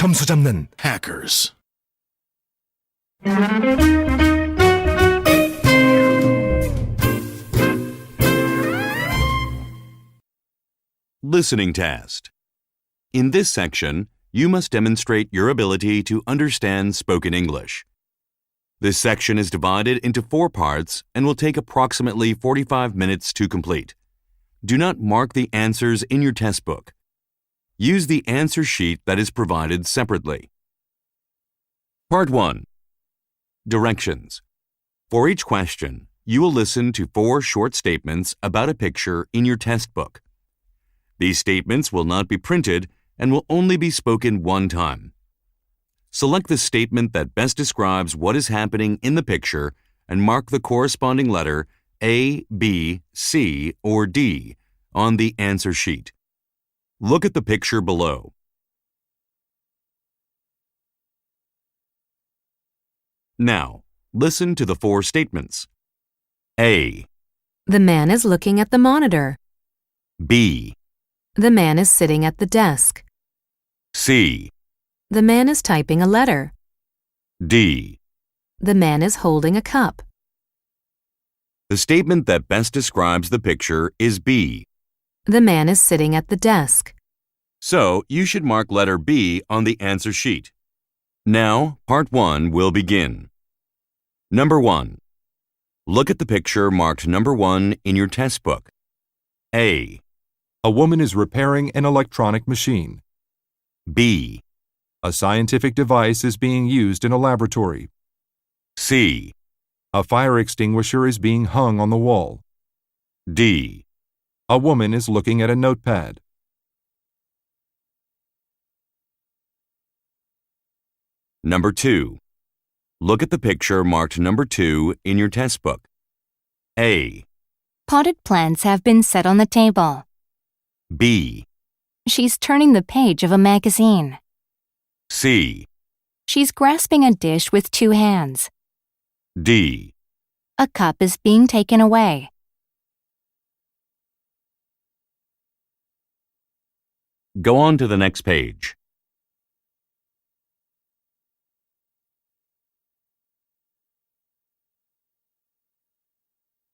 점수 잡는 Hackers. Listening test. In this section, you must demonstrate your ability to understand spoken English. This section is divided into 4 parts and will take approximately 45 minutes to complete. Do not mark the answers in your test book. Use the answer sheet that is provided separately. Part 1. Directions. For each question, you will listen to 4 short statements about a picture in your test book. These statements will not be printed and will only be spoken one time. Select the statement that best describes what is happening in the picture and mark the corresponding letter A, B, C, or D on the answer sheet. Look at the picture below. Now, listen to the 4 statements. A. The man is looking at the monitor. B. The man is sitting at the desk. C. The man is typing a letter. D. The man is holding a cup. The statement that best describes the picture is B. The man is sitting at the desk. So, you should mark letter B on the answer sheet. Now, part 1 will begin. Number 1. Look at the picture marked number 1 in your test book. A. A woman is repairing an electronic machine. B. A scientific device is being used in a laboratory. C. A fire extinguisher is being hung on the wall. D. A woman is looking at a notepad. Number 2. Look at the picture marked number 2 in your test book. A. Potted plants have been set on the table. B. She's turning the page of a magazine. C. She's grasping a dish with 2 hands. D. A cup is being taken away. Go on to the next page.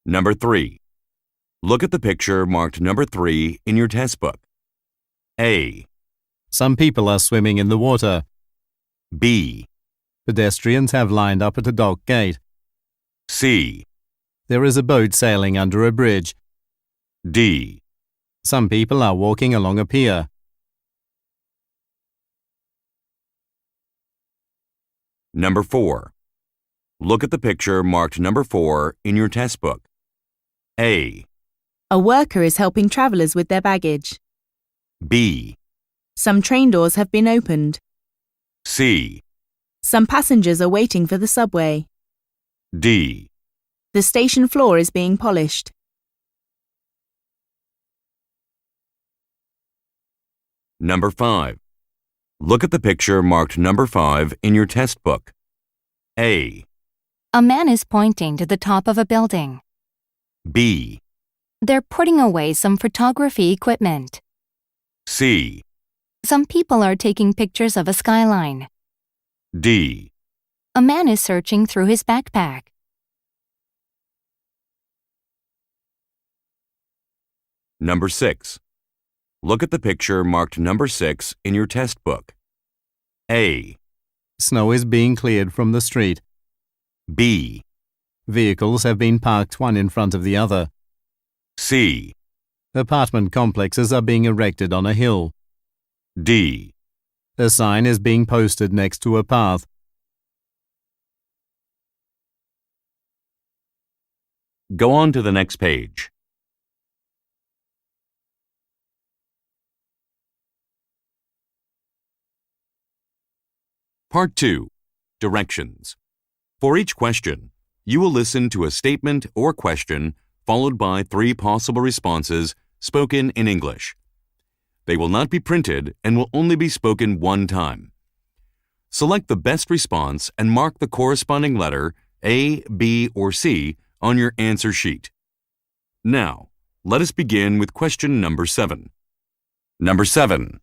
Number 3. Look at the picture marked number 3 in your test book. A. Some people are swimming in the water. B. Pedestrians have lined up at a dock gate. C. There is a boat sailing under a bridge. D. Some people are walking along a pier. Number 4. Look at the picture marked number 4 in your test book. A. A worker is helping travelers with their baggage. B. Some train doors have been opened. C. Some passengers are waiting for the subway. D. The station floor is being polished. Number 5. Look at the picture marked number 5 in your test book. A. A man is pointing to the top of a building. B. They're putting away some photography equipment. C. Some people are taking pictures of a skyline. D. A man is searching through his backpack. Number 6. Look at the picture marked number 6 in your test book. A. Snow is being cleared from the street. B. Vehicles have been parked one in front of the other. C. Apartment complexes are being erected on a hill. D. A sign is being posted next to a path. Go on to the next page. Part 2. Directions. For each question, you will listen to a statement or question followed by 3 possible responses spoken in English. They will not be printed and will only be spoken one time. Select the best response and mark the corresponding letter A, B, or C on your answer sheet. Now, let us begin with question number 7. Number 7.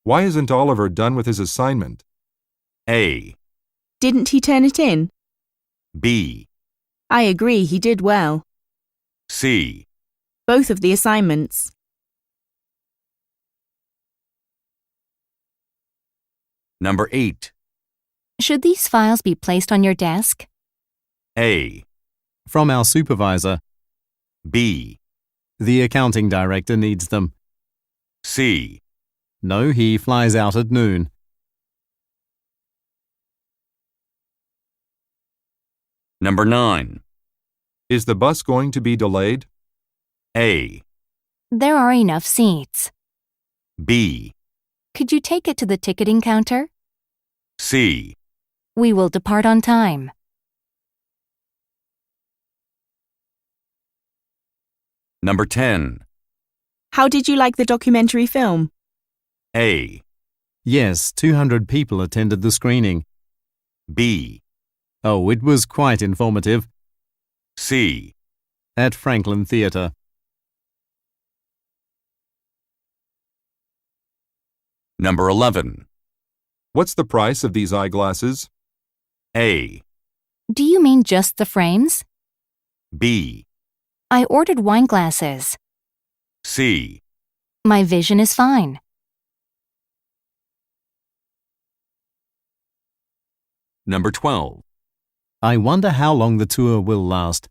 Why isn't Oliver done with his assignment? A, Didn't he turn it in? B, I agree, he did well. C. Both of the assignments. Number 8. Should these files be placed on your desk? A, From our supervisor. B, The accounting director needs them. C. No, he flies out at noon. Number 9. Is the bus going to be delayed? A, There are enough seats. B, Could you take it to the ticketing counter? C. We will depart on time. Number 10. How did you like the documentary film? A, Yes, 200 people attended the screening. B, Oh, it was quite informative. C. At Franklin Theatre. Number 11. What's the price of these eyeglasses? A, Do you mean just the frames? B, I ordered wine glasses. C. My vision is fine. Number 12. I wonder how long the tour will last.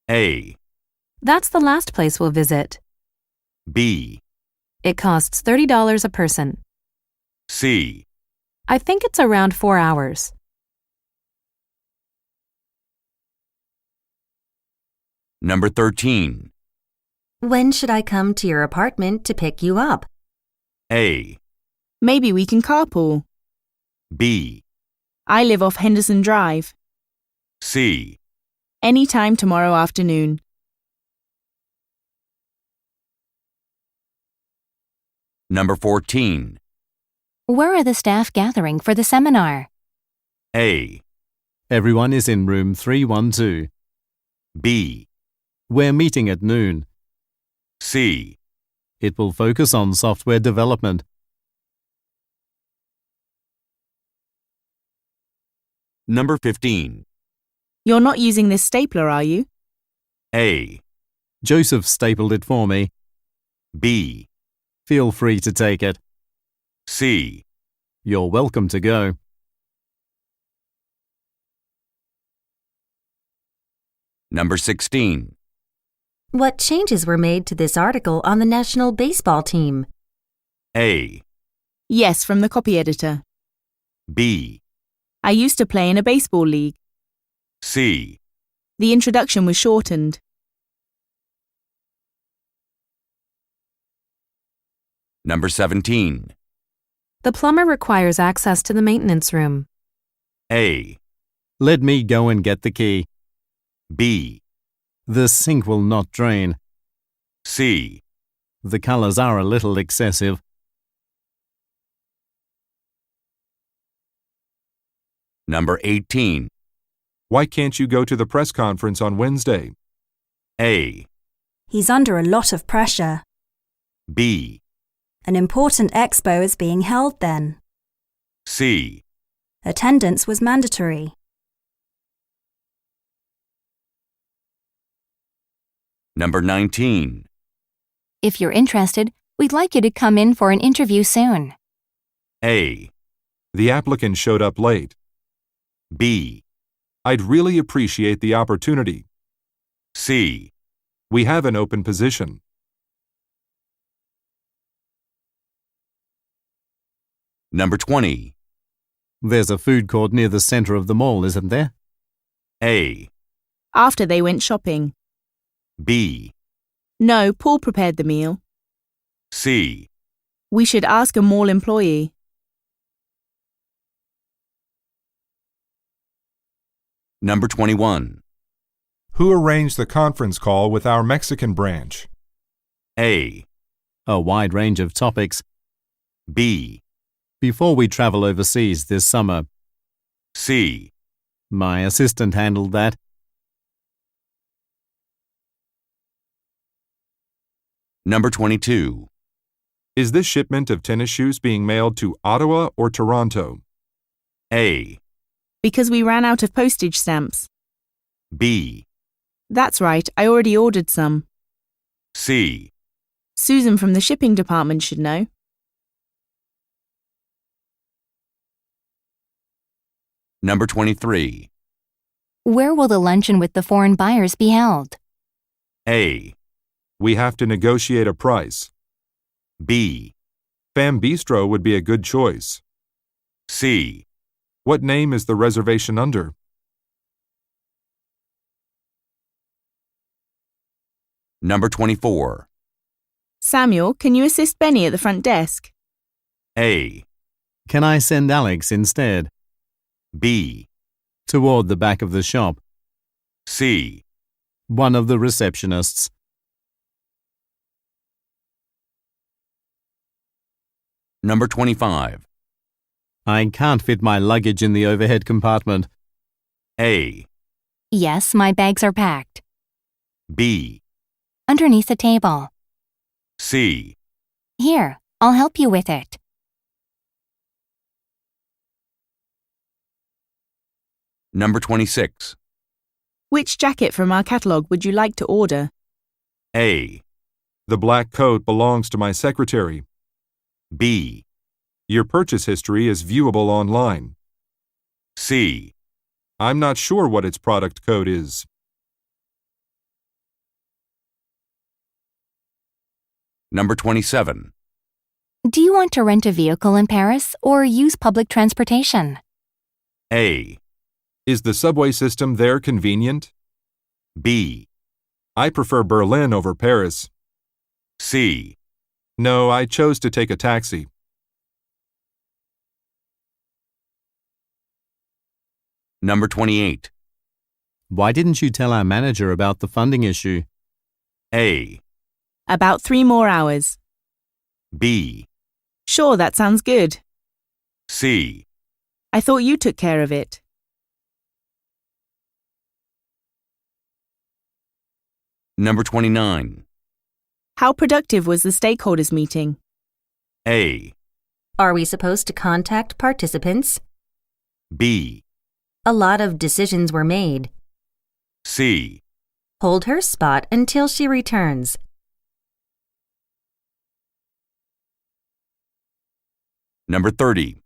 A, That's the last place we'll visit. B, It costs $30 a person. C. I think it's around 4 hours. Number 13. When should I come to your apartment to pick you up? A, Maybe we can carpool. B, I live off Henderson Drive. C. Any time tomorrow afternoon. Number 14. Where are the staff gathering for the seminar? A, Everyone is in room 312. B, We're meeting at noon. C. It will focus on software development. Number 15. You're not using this stapler, are you? A, Joseph stapled it for me. B, Feel free to take it. C. You're welcome to go. Number 16. What changes were made to this article on the national baseball team? A, Yes, from the copy editor. B, I used to play in a baseball league. C. The introduction was shortened. Number 17. The plumber requires access to the maintenance room. A, Let me go and get the key. B, The sink will not drain. C. The colors are a little excessive. Number 18. Why can't you go to the press conference on Wednesday? A, He's under a lot of pressure. B, An important expo is being held then. C. Attendance was mandatory. Number 19. If you're interested, we'd like you to come in for an interview soon. A, The applicant showed up late. B, I'd really appreciate the opportunity. C. We have an open position. Number 20. There's a food court near the center of the mall, isn't there? A, After they went shopping. B, No, Paul prepared the meal. C. We should ask a mall employee. Number 21. Who arranged the conference call with our Mexican branch? A, A wide range of topics. B, Before we travel overseas this summer, C. my assistant handled that. Number 22. Is this shipment of tennis shoes being mailed to Ottawa or Toronto? A, Because we ran out of postage stamps. B, That's right, I already ordered some. C. Susan from the shipping department should know. Number 23. Where will the luncheon with the foreign buyers be held? A, We have to negotiate a price. B, Fam Bistro would be a good choice. C. What name is the reservation under? Number 24. Samuel, can you assist Benny at the front desk? A, Can I send Alex instead? B, Toward the back of the shop. C. One of the receptionists. Number 25. I can't fit my luggage in the overhead compartment. A, Yes, my bags are packed. B, Underneath the table. C. Here, I'll help you with it. Number 26. Which jacket from our catalogue would you like to order? A, The black coat belongs to my secretary. B, Your purchase history is viewable online. C. I'm not sure what its product code is. Number 27. Do you want to rent a vehicle in Paris or use public transportation? A, Is the subway system there convenient? B, I prefer Berlin over Paris. C. No, I chose to take a taxi. Number 28. Why didn't you tell our manager about the funding issue? A, About 3 more hours. B, Sure, that sounds good. C. I thought you took care of it. Number 29. How productive was the stakeholders meeting? A, Are we supposed to contact participants? B, A lot of decisions were made. C. Hold her spot until she returns. Number 30.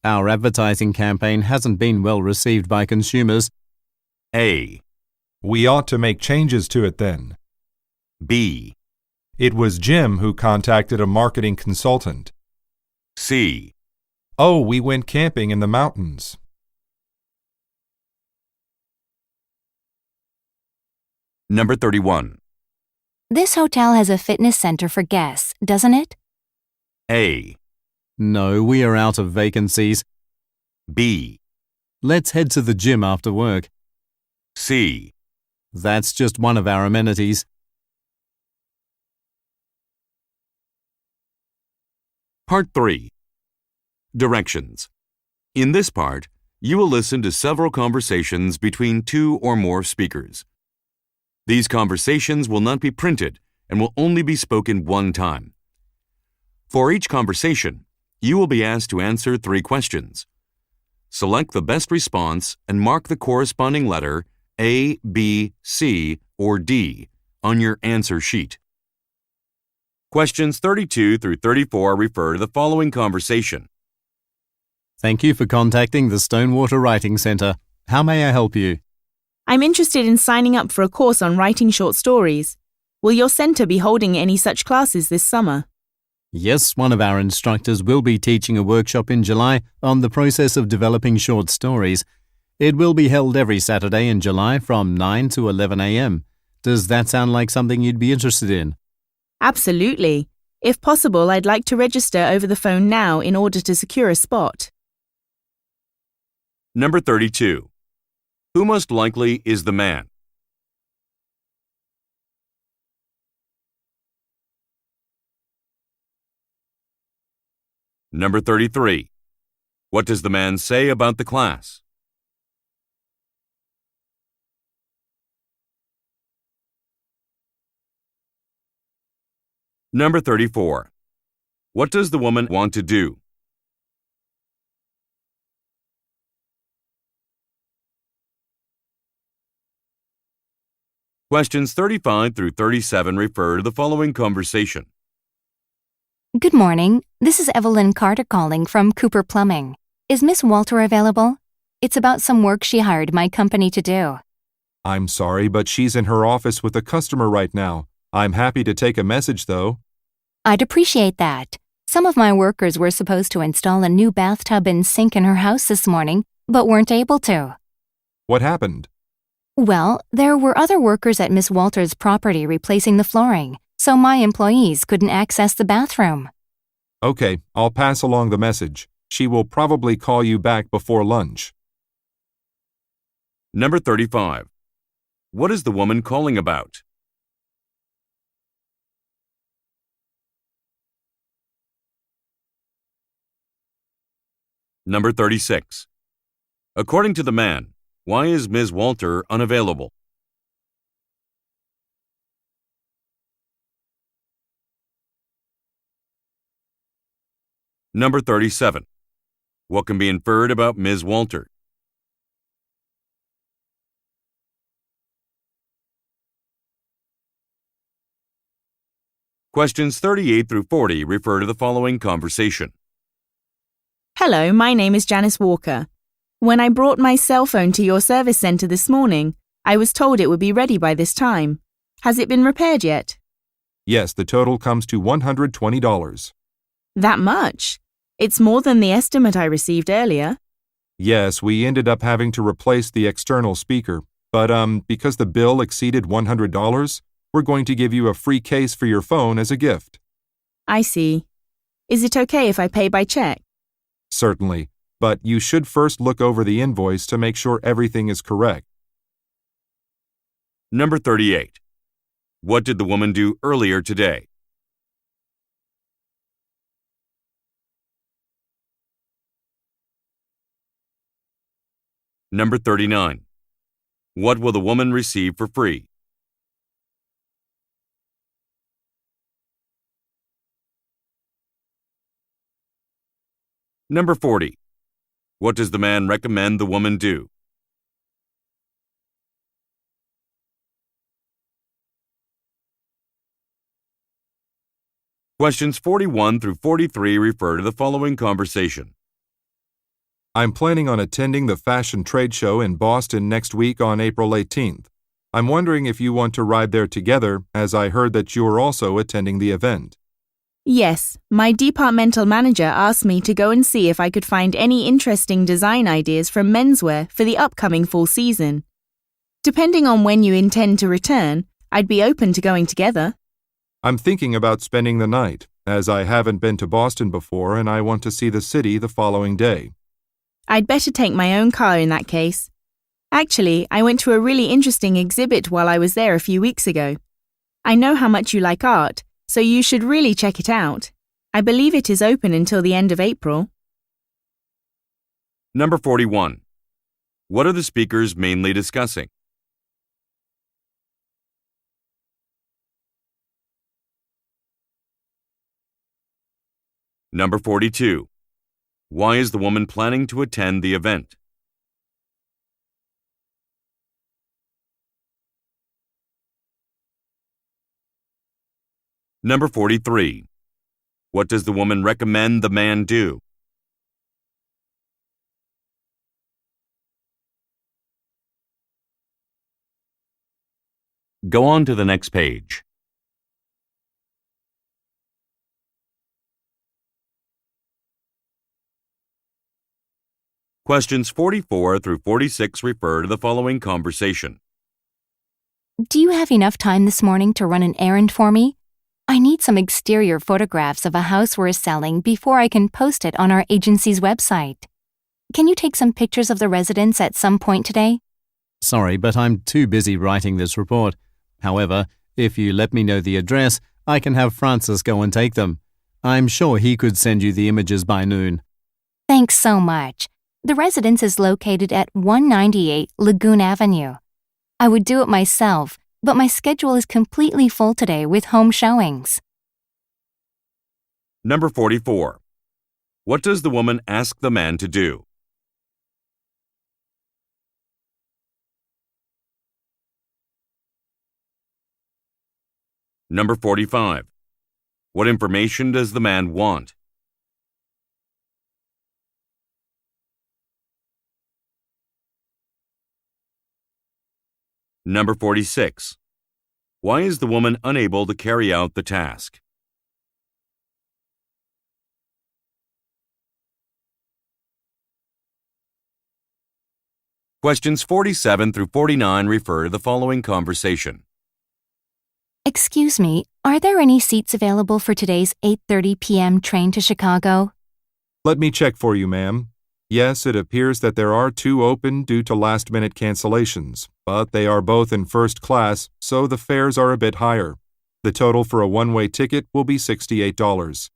Our advertising campaign hasn't been well received by consumers. A, We ought to make changes to it then. B, It was Jim who contacted a marketing consultant. C. Oh, we went camping in the mountains. Number 31. This hotel has a fitness center for guests, doesn't it? A, No, we are out of vacancies. B, Let's head to the gym after work. C. That's just one of our amenities. Part 3. Directions. In this part, you will listen to several conversations between 2 or more speakers. These conversations will not be printed and will only be spoken one time. For each conversation, you will be asked to answer 3 questions. Select the best response and mark the corresponding letter A, B, C, or D on your answer sheet. Questions 32 through 34 refer to the following conversation. Thank you for contacting the Stonewater Writing Centre. How may I help you? I'm interested in signing up for a course on writing short stories. Will your centre be holding any such classes this summer? Yes, one of our instructors will be teaching a workshop in July on the process of developing short stories. It will be held every Saturday in July from 9 to 11 a.m. Does that sound like something you'd be interested in? Absolutely. If possible, I'd like to register over the phone now in order to secure a spot. Number 32. Who most likely is the man? Number 33. What does the man say about the class? Number 34. What does the woman want to do? Questions 35 through 37 refer to the following conversation. Good morning. This is Evelyn Carter calling from Cooper Plumbing. Is Miss Walter available? It's about some work she hired my company to do. I'm sorry, but she's in her office with a customer right now. I'm happy to take a message, though. I'd appreciate that. Some of my workers were supposed to install a new bathtub and sink in her house this morning, but weren't able to. What happened? Well, there were other workers at Miss Walter's property replacing the flooring, so my employees couldn't access the bathroom. Okay, I'll pass along the message. She will probably call you back before lunch. Number 35. What is the woman calling about? Number 36. According to the man, why is Ms. Walter unavailable? Number 37. What can be inferred about Ms. Walter? Questions 38 through 40 refer to the following conversation. Hello, my name is Janice Walker. When I brought my cell phone to your service centre this morning, I was told it would be ready by this time. Has it been repaired yet? Yes, the total comes to $120. That much? It's more than the estimate I received earlier. Yes, we ended up having to replace the external speaker, but because the bill exceeded $100, we're going to give you a free case for your phone as a gift. I see. Is it okay if I pay by check? Certainly, but you should first look over the invoice to make sure everything is correct. Number 38. What did the woman do earlier today? Number 39. What will the woman receive for free? Number 40. What does the man recommend the woman do? Questions 41 through 43 refer to the following conversation. I'm planning on attending the fashion trade show in Boston next week on April 18th. I'm wondering if you want to ride there together, as I heard that you are also attending the event. Yes, my departmental manager asked me to go and see if I could find any interesting design ideas from menswear for the upcoming fall season. Depending on when you intend to return, I'd be open to going together. I'm thinking about spending the night, as I haven't been to Boston before and I want to see the city the following day. I'd better take my own car in that case. Actually, I went to a really interesting exhibit while I was there a few weeks ago. I know how much you like art, so you should really check it out. I believe it is open until the end of April. Number 41. What are the speakers mainly discussing? Number 42. Why is the woman planning to attend the event? Number 43. What does the woman recommend the man do? Go on to the next page. Questions 44 through 46 refer to the following conversation. Do you have enough time this morning to run an errand for me? I need some exterior photographs of a house we're selling before I can post it on our agency's website. Can you take some pictures of the residence at some point today? Sorry, but I'm too busy writing this report. However, if you let me know the address, I can have Francis go and take them. I'm sure he could send you the images by noon. Thanks so much. The residence is located at 198 Lagoon Avenue. I would do it myself, but my schedule is completely full today with home showings. Number 44. What does the woman ask the man to do? Number 45. What information does the man want? Number 46. Why is the woman unable to carry out the task? Questions 47 through 49 refer to the following conversation. Excuse me, are there any seats available for today's 8:30 p.m. train to Chicago? Let me check for you, ma'am. Yes, it appears that there are 2 open due to last-minute cancellations, but they are both in first class, so the fares are a bit higher. The total for a one-way ticket will be $68.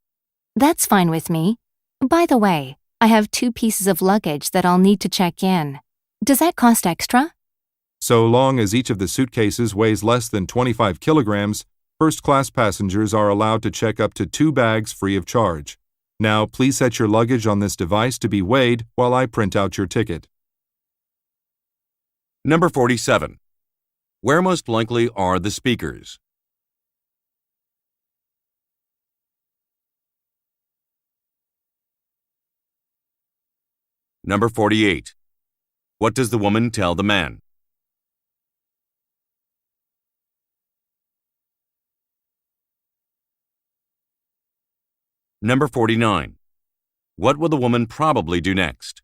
That's fine with me. By the way, I have 2 pieces of luggage that I'll need to check in. Does that cost extra? So long as each of the suitcases weighs less than 25 kilograms, first-class passengers are allowed to check up to 2 bags free of charge. Now, please set your luggage on this device to be weighed while I print out your ticket. Number 47. Where most likely are the speakers? Number 48. What does the woman tell the man? Number 49. What will the woman probably do next?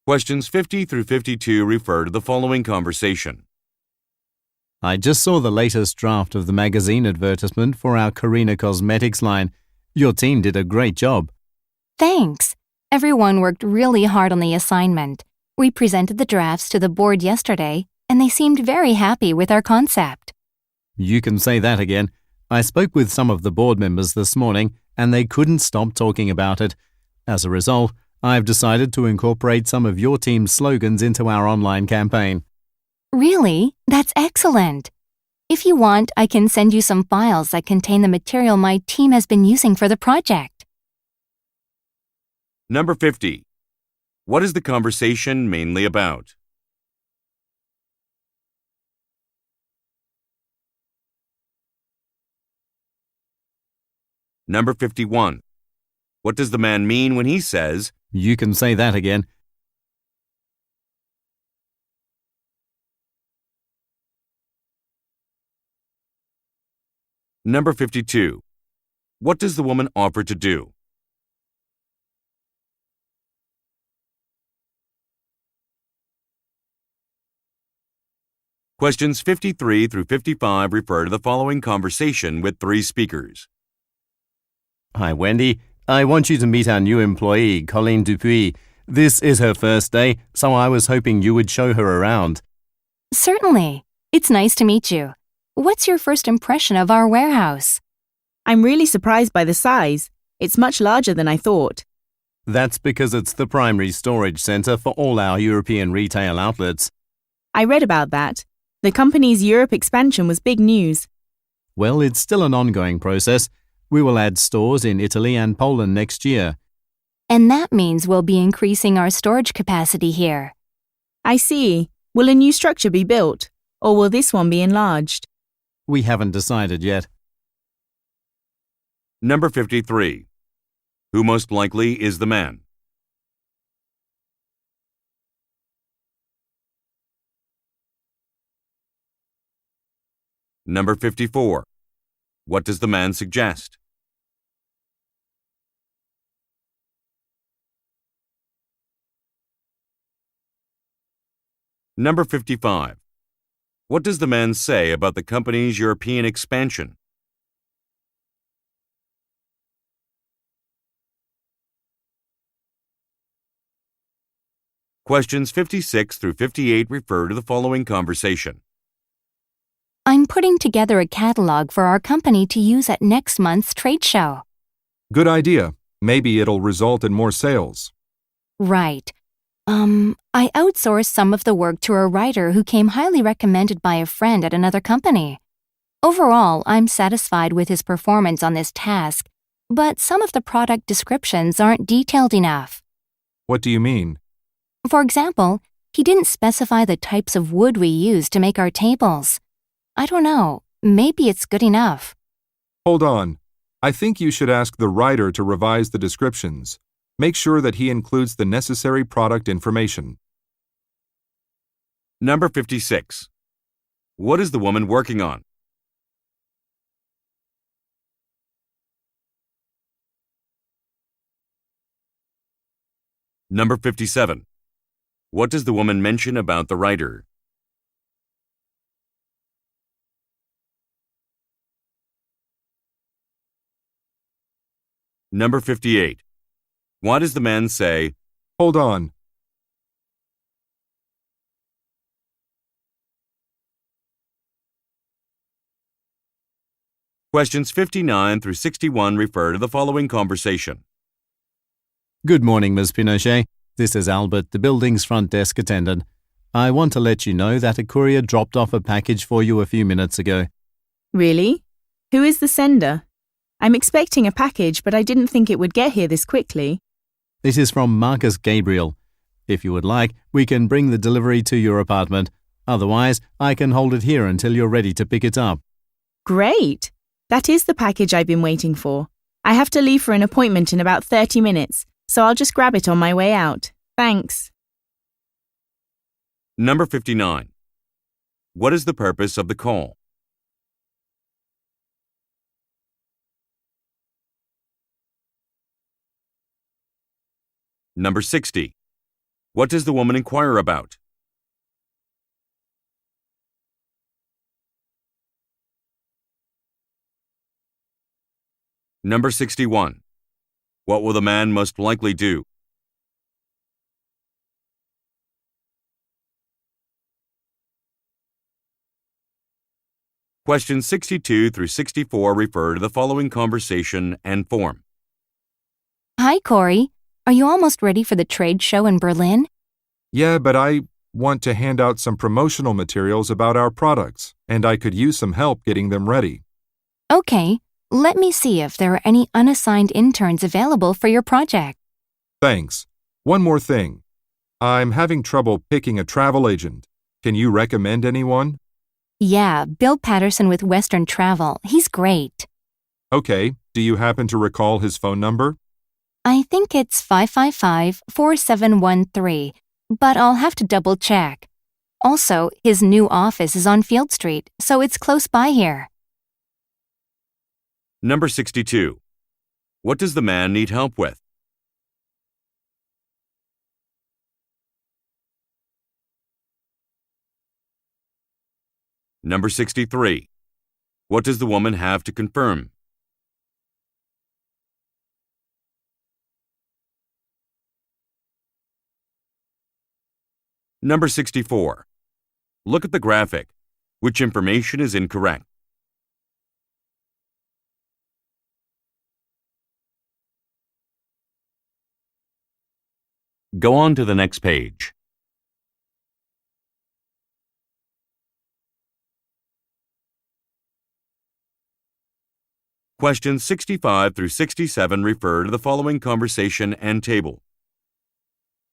Questions 50 through 52 refer to the following conversation. I just saw the latest draft of the magazine advertisement for our Karina Cosmetics line. Your team did a great job. Thanks. Everyone worked really hard on the assignment. We presented the drafts to the board yesterday, and they seemed very happy with our concept. You can say that again. I spoke with some of the board members this morning, and they couldn't stop talking about it. As a result, I've decided to incorporate some of your team's slogans into our online campaign. Really? That's excellent. If you want, I can send you some files that contain the material my team has been using for the project. Number 50. What is the conversation mainly about? Number 51. What does the man mean when he says, You can say that again. Number 52. What does the woman offer to do? Questions 53 through 55 refer to the following conversation with 3 speakers. Hi, Wendy. I want you to meet our new employee, Colleen Dupuis. This is her first day, so I was hoping you would show her around. Certainly. It's nice to meet you. What's your first impression of our warehouse? I'm really surprised by the size. It's much larger than I thought. That's because it's the primary storage center for all our European retail outlets. I read about that. The company's Europe expansion was big news. Well, it's still an ongoing process. We will add stores in Italy and Poland next year. And that means we'll be increasing our storage capacity here. I see. Will a new structure be built, or will this one be enlarged? We haven't decided yet. Number 53. Who most likely is the man? Number 54. What does the man suggest? Number 55. What does the man say about the company's European expansion? Questions 56 through 58 refer to the following conversation. I'm putting together a catalog for our company to use at next month's trade show. Good idea. Maybe it'll result in more sales. Right. I outsourced some of the work to a writer who came highly recommended by a friend at another company. Overall, I'm satisfied with his performance on this task, but some of the product descriptions aren't detailed enough. What do you mean? For example, he didn't specify the types of wood we use to make our tables. I don't know, maybe it's good enough. Hold on. I think you should ask the writer to revise the descriptions. Make sure that he includes the necessary product information. Number 56. What is the woman working on? Number 57. What does the woman mention about the writer? Number 58. Why does the man say, Hold on. Questions 59 through 61 refer to the following conversation. Good morning, Ms. Pinochet. This is Albert, the building's front desk attendant. I want to let you know that a courier dropped off a package for you a few minutes ago. Really? Who is the sender? I'm expecting a package, but I didn't think it would get here this quickly. This is from Marcus Gabriel. If you would like, we can bring the delivery to your apartment. Otherwise, I can hold it here until you're ready to pick it up. Great! That is the package I've been waiting for. I have to leave for an appointment in about 30 minutes, so I'll just grab it on my way out. Thanks. Number 59. What is the purpose of the call? Number 60. What does the woman inquire about? Number 61. What will the man most likely do? Questions 62 through 64 refer to the following conversation and form. Hi, Corey. Are you almost ready for the trade show in Berlin? Yeah, but I want to hand out some promotional materials about our products, and I could use some help getting them ready. Okay, let me see if there are any unassigned interns available for your project. Thanks. One more thing. I'm having trouble picking a travel agent. Can you recommend anyone? Yeah, Bill Patterson with Western Travel. He's great. Okay, do you happen to recall his phone number? I think it's 555-4713, but I'll have to double check. Also, his new office is on Field Street, so it's close by here. Number 62. What does the man need help with? Number 63. What does the woman have to confirm? Number 64. Look at the graphic. Which information is incorrect? Go on to the next page. Questions 65 through 67 refer to the following conversation and table.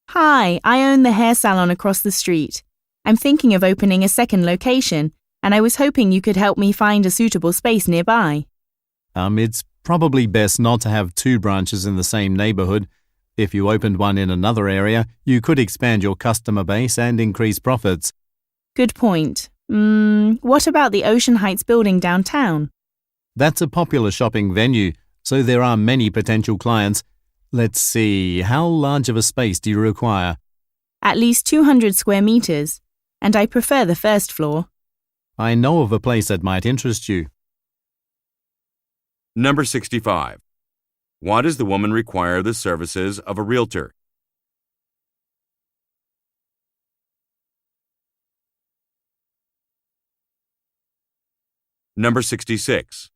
Hi, I own the hair salon across the street. I'm thinking of opening a second location, and I was hoping you could help me find a suitable space nearby. It's probably best not to have two branches in the same neighborhood. If you opened one in another area, you could expand your customer base and increase profits. Good point. What about the Ocean Heights building downtown? That's a popular shopping venue, so there are many potential clients. Let's see, how large of a space do you require? At least 200 square meters, and I prefer the first floor. I know of a place that might interest you. Number 65. Why does the woman require the services of a realtor? Number 66.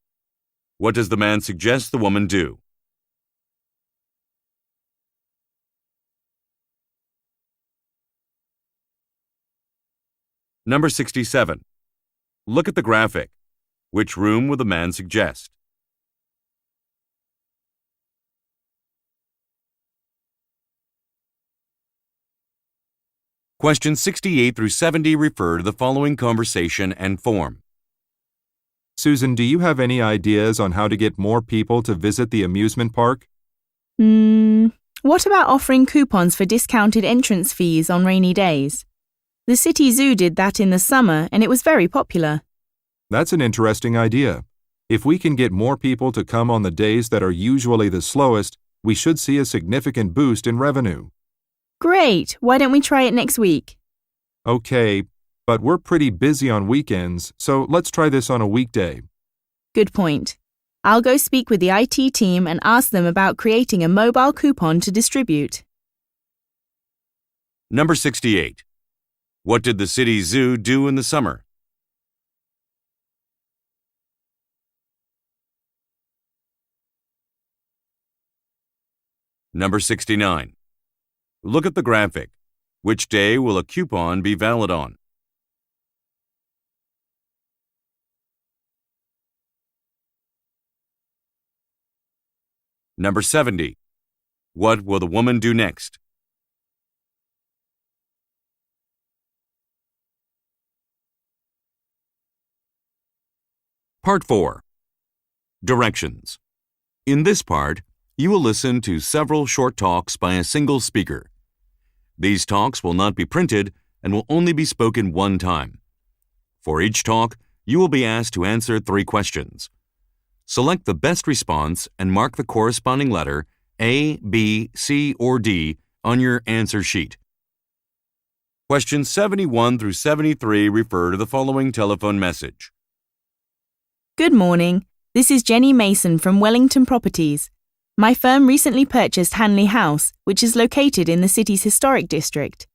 What does the man suggest the woman do? Number 67. Look at the graphic. Which room will the man suggest? Questions 68 through 70 refer to the following conversation and form. Susan, do you have any ideas on how to get more people to visit the amusement park? What about offering coupons for discounted entrance fees on rainy days? The city zoo did that in the summer and it was very popular. That's an interesting idea. If we can get more people to come on the days that are usually the slowest, we should see a significant boost in revenue. Great! Why don't we try it next week? Okay, but we're pretty busy on weekends, so let's try this on a weekday. Good point. I'll go speak with the IT team and ask them about creating a mobile coupon to distribute. Number 68. What did the city zoo do in the summer? Number 69. Look at the graphic. Which day will a coupon be valid on? Number 70. What will the woman do next? Part 4. Directions. In this part, you will listen to several short talks by a single speaker. These talks will not be printed and will only be spoken one time. For each talk, you will be asked to answer 3 questions. Select the best response and mark the corresponding letter A, B, C, or D on your answer sheet. Questions 71 through 73 refer to the following telephone message. Good morning. This is Jenny Mason from Wellington Properties. My firm recently purchased Hanley House, which is located in the city's historic district.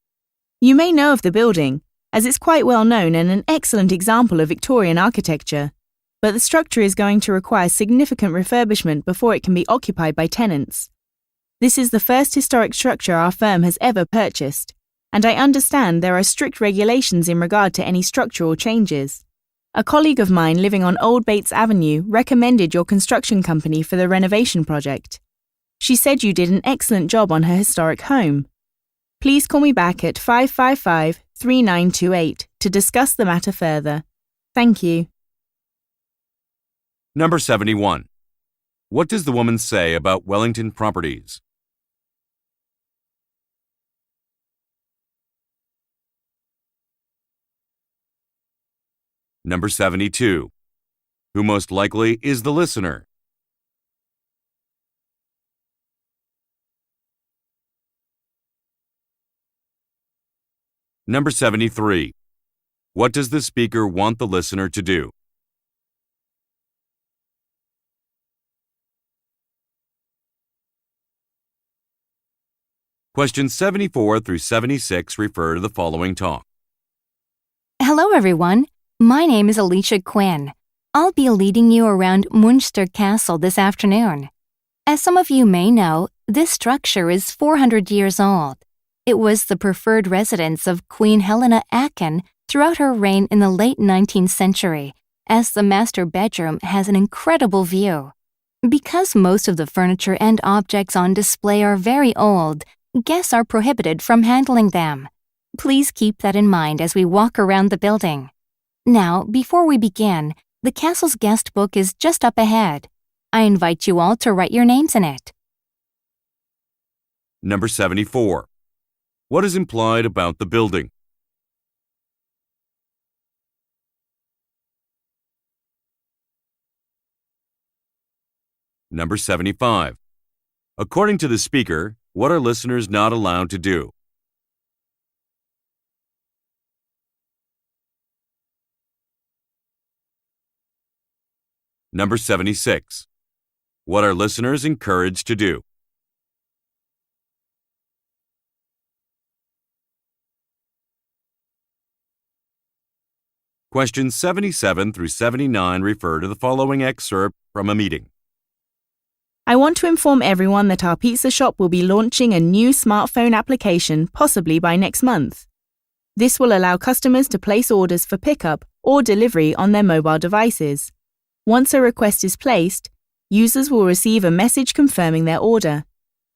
You may know of the building, as it's quite well known and an excellent example of Victorian architecture. But the structure is going to require significant refurbishment before it can be occupied by tenants. This is the first historic structure our firm has ever purchased, and I understand there are strict regulations in regard to any structural changes. A colleague of mine living on Old Bates Avenue recommended your construction company for the renovation project. She said you did an excellent job on her historic home. Please call me back at 555-3928 to discuss the matter further. Thank you. Number 71. What does the woman say about Wellington Properties? Number 72. Who most likely is the listener? Number 73. What does the speaker want the listener to do? Questions 74 through 76 refer to the following talk. Hello, everyone. My name is Alicia Quinn. I'll be leading you around Munster Castle this afternoon. As some of you may know, this structure is 400 years old. It was the preferred residence of Queen Helena Aken throughout her reign in the late 19th century, as the master bedroom has an incredible view. Because most of the furniture and objects on display are very old, guests are prohibited from handling them. Please keep that in mind as we walk around the building. Now, before we begin, the castle's guest book is just up ahead. I invite you all to write your names in it. Number 74. What is implied about the building? Number 75. According to the speaker, what are listeners not allowed to do? Number 76. What are listeners encouraged to do? Questions 77 through 79 refer to the following excerpt from a meeting. I want to inform everyone that our pizza shop will be launching a new smartphone application possibly by next month. This will allow customers to place orders for pickup or delivery on their mobile devices. Once a request is placed, users will receive a message confirming their order.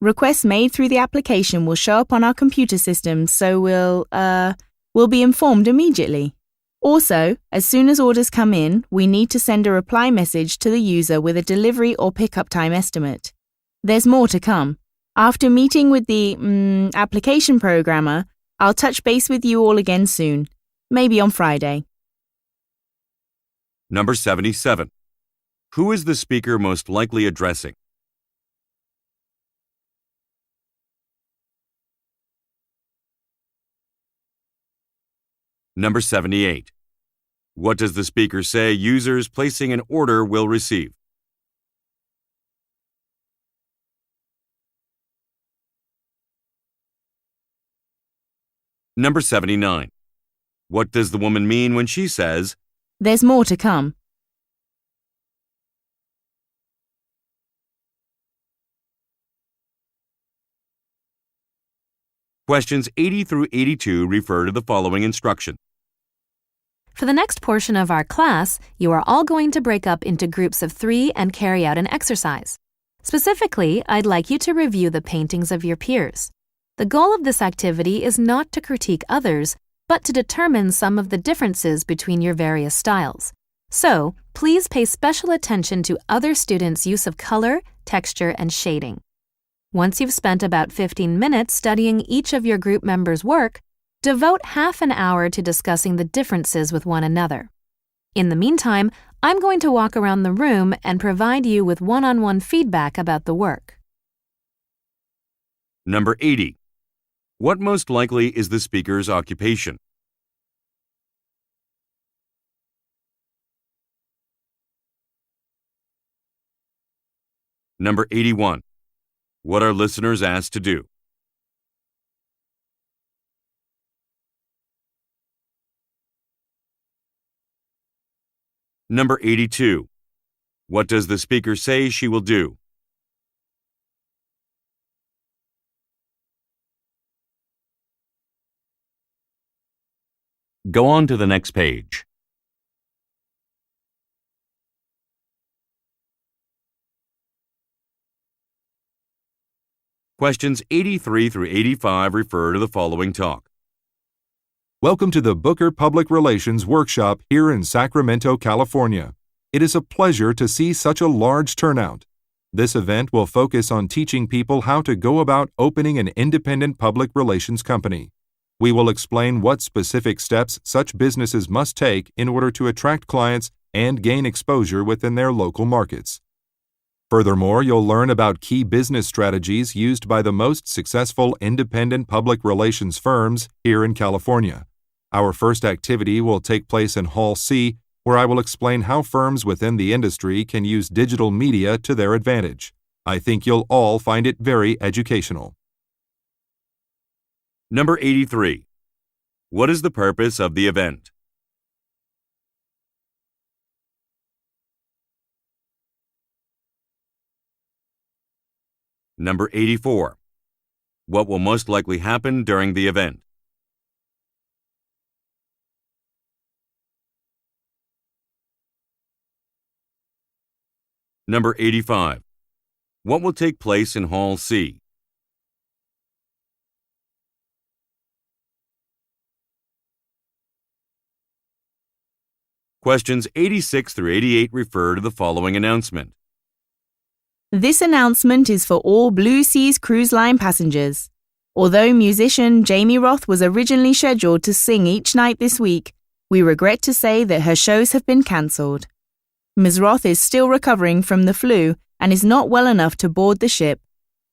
Requests made through the application will show up on our computer system, so we'll be informed immediately. Also, as soon as orders come in, we need to send a reply message to the user with a delivery or pickup time estimate. There's more to come. After meeting with the application programmer, I'll touch base with you all again soon, maybe on Friday. Number 77. Who is the speaker most likely addressing? Number 78. What does the speaker say users placing an order will receive? Number 79. What does the woman mean when she says, There's more to come? Questions 80 through 82 refer to the following instruction. For the next portion of our class, you are all going to break up into groups of 3 and carry out an exercise. Specifically, I'd like you to review the paintings of your peers. The goal of this activity is not to critique others, but to determine some of the differences between your various styles. So, please pay special attention to other students' use of color, texture, and shading. Once you've spent about 15 minutes studying each of your group members' work, devote half an hour to discussing the differences with one another. In the meantime, I'm going to walk around the room and provide you with one-on-one feedback about the work. Number 80. What most likely is the speaker's occupation? Number 81. What are listeners asked to do? Number 82. What does the speaker say she will do? Go on to the next page. Questions 83 through 85 refer to the following talk. Welcome to the Booker Public Relations Workshop here in Sacramento, California. It is a pleasure to see such a large turnout. This event will focus on teaching people how to go about opening an independent public relations company. We will explain what specific steps such businesses must take in order to attract clients and gain exposure within their local markets. Furthermore, you'll learn about key business strategies used by the most successful independent public relations firms here in California. Our first activity will take place in Hall C, where I will explain how firms within the industry can use digital media to their advantage. I think you'll all find it very educational. Number 83. What is the purpose of the event? Number 84. What will most likely happen during the event? Number 85. What will take place in Hall C? Questions 86 through 88 refer to the following announcement. This announcement is for all Blue Seas Cruise Line passengers. Although musician Jamie Roth was originally scheduled to sing each night this week, we regret to say that her shows have been cancelled. Ms. Roth is still recovering from the flu and is not well enough to board the ship.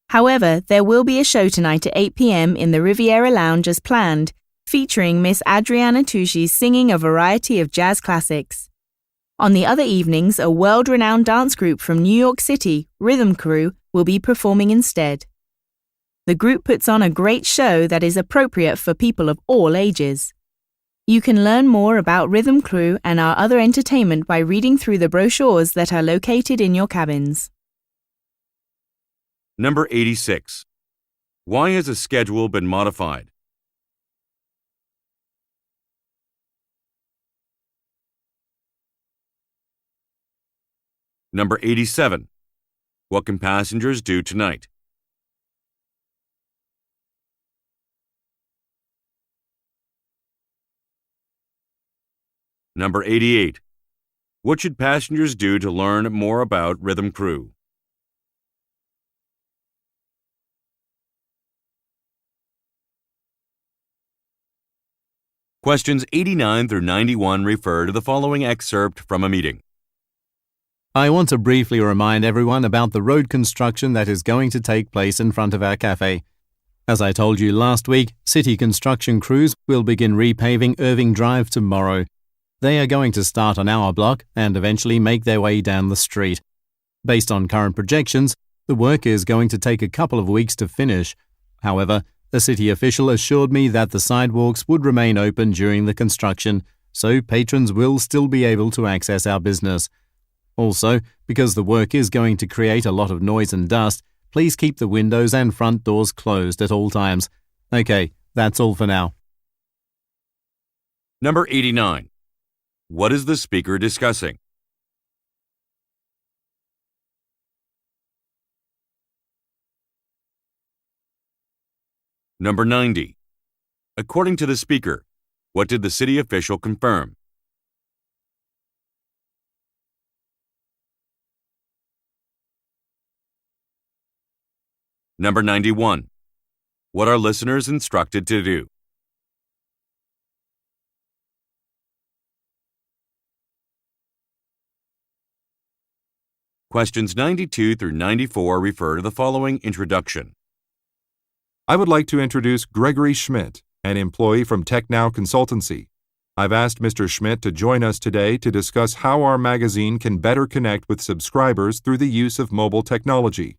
However, there will be a show tonight at 8 p.m. in the Riviera Lounge as planned, featuring Miss Adriana Tucci singing a variety of jazz classics. On the other evenings, a world-renowned dance group from New York City, Rhythm Crew, will be performing instead. The group puts on a great show that is appropriate for people of all ages. You can learn more about Rhythm Crew and our other entertainment by reading through the brochures that are located in your cabins. Number 86. Why has a schedule been modified? Number 87. What can passengers do tonight? Number 88. What should passengers do to learn more about Rhythm Crew? Questions 89 through 91 refer to the following excerpt from a meeting. I want to briefly remind everyone about the road construction that is going to take place in front of our cafe. As I told you last week, city construction crews will begin repaving Irving Drive tomorrow. They are going to start on our block and eventually make their way down the street. Based on current projections, the work is going to take a couple of weeks to finish. However, a city official assured me that the sidewalks would remain open during the construction, so patrons will still be able to access our business. Also, because the work is going to create a lot of noise and dust, please keep the windows and front doors closed at all times. Okay, that's all for now. Number 89. What is the speaker discussing? Number 90. According to the speaker, what did the city official confirm? Number 91. What are listeners instructed to do? Questions 92 through 94 refer to the following introduction. I would like to introduce Gregory Schmidt, an employee from TechNow Consultancy. I've asked Mr. Schmidt to join us today to discuss how our magazine can better connect with subscribers through the use of mobile technology.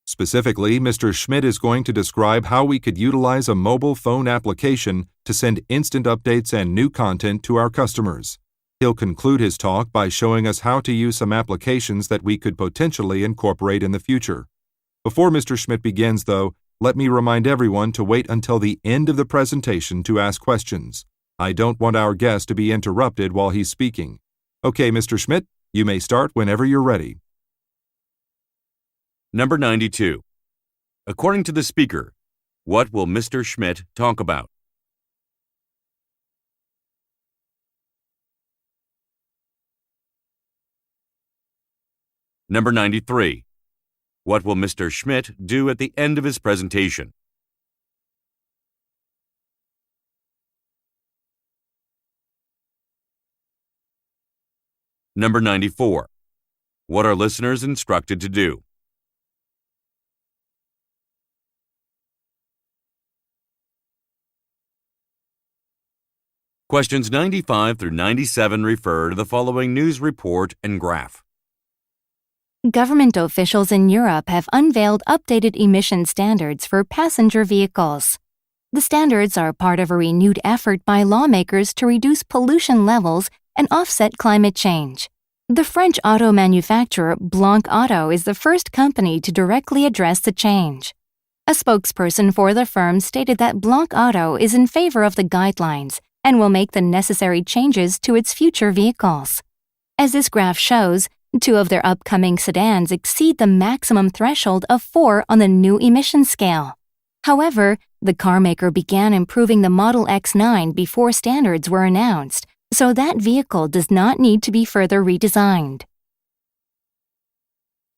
Specifically, Mr. Schmidt is going to describe how we could utilize a mobile phone application to send instant updates and new content to our customers. He'll conclude his talk by showing us how to use some applications that we could potentially incorporate in the future. Before Mr. Schmidt begins, though, let me remind everyone to wait until the end of the presentation to ask questions. I don't want our guest to be interrupted while he's speaking. Okay, Mr. Schmidt, you may start whenever you're ready. Number 92. According to the speaker, what will Mr. Schmidt talk about? Number 93. What will Mr. Schmidt do at the end of his presentation? Number 94. What are listeners instructed to do? Questions 95 through 97 refer to the following news report and graph. Government officials in Europe have unveiled updated emission standards for passenger vehicles. The standards are part of a renewed effort by lawmakers to reduce pollution levels and offset climate change. The French auto manufacturer Blanc Auto is the first company to directly address the change. A spokesperson for the firm stated that Blanc Auto is in favor of the guidelines and will make the necessary changes to its future vehicles. As this graph shows, 2 of their upcoming sedans exceed the maximum threshold of 4 on the new emission scale. However, the carmaker began improving the Model X9 before standards were announced, so that vehicle does not need to be further redesigned.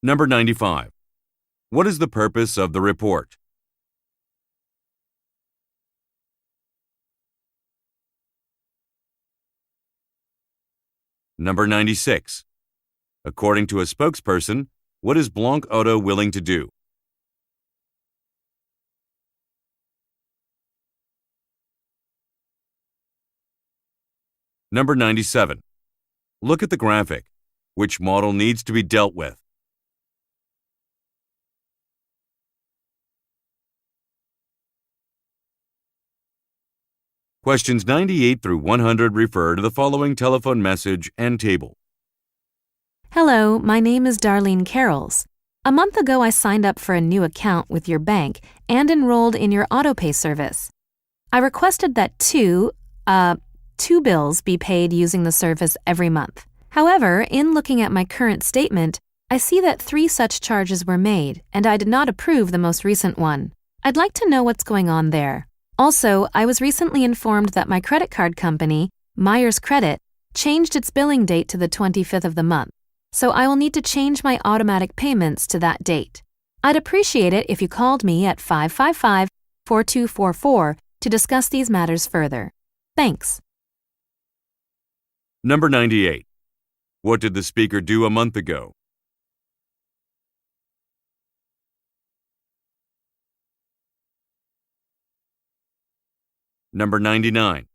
Number 95. What is the purpose of the report? Number 96. According to a spokesperson, what is Blanc Auto willing to do? Number 97. Look at the graphic. Which model needs to be dealt with? Questions 98 through 100 refer to the following telephone message and table. Hello, my name is Darlene Carrolls. A month ago, I signed up for a new account with your bank and enrolled in your autopay service. I requested that two bills be paid using the service every month. However, in looking at my current statement, I see that 3 such charges were made, and I did not approve the most recent one. I'd like to know what's going on there. Also, I was recently informed that my credit card company, Myers Credit, changed its billing date to the 25th of the month, so I will need to change my automatic payments to that date. I'd appreciate it if you called me at 555-4244 to discuss these matters further. Thanks. Number 98. What did the speaker do a month ago? Number 99.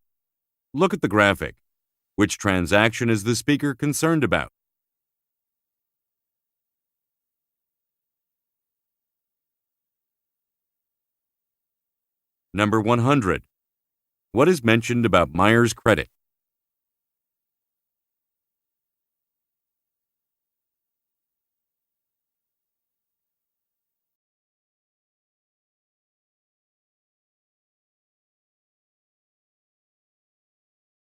Look at the graphic. Which transaction is the speaker concerned about? Number 100. What is mentioned about Myers Credit?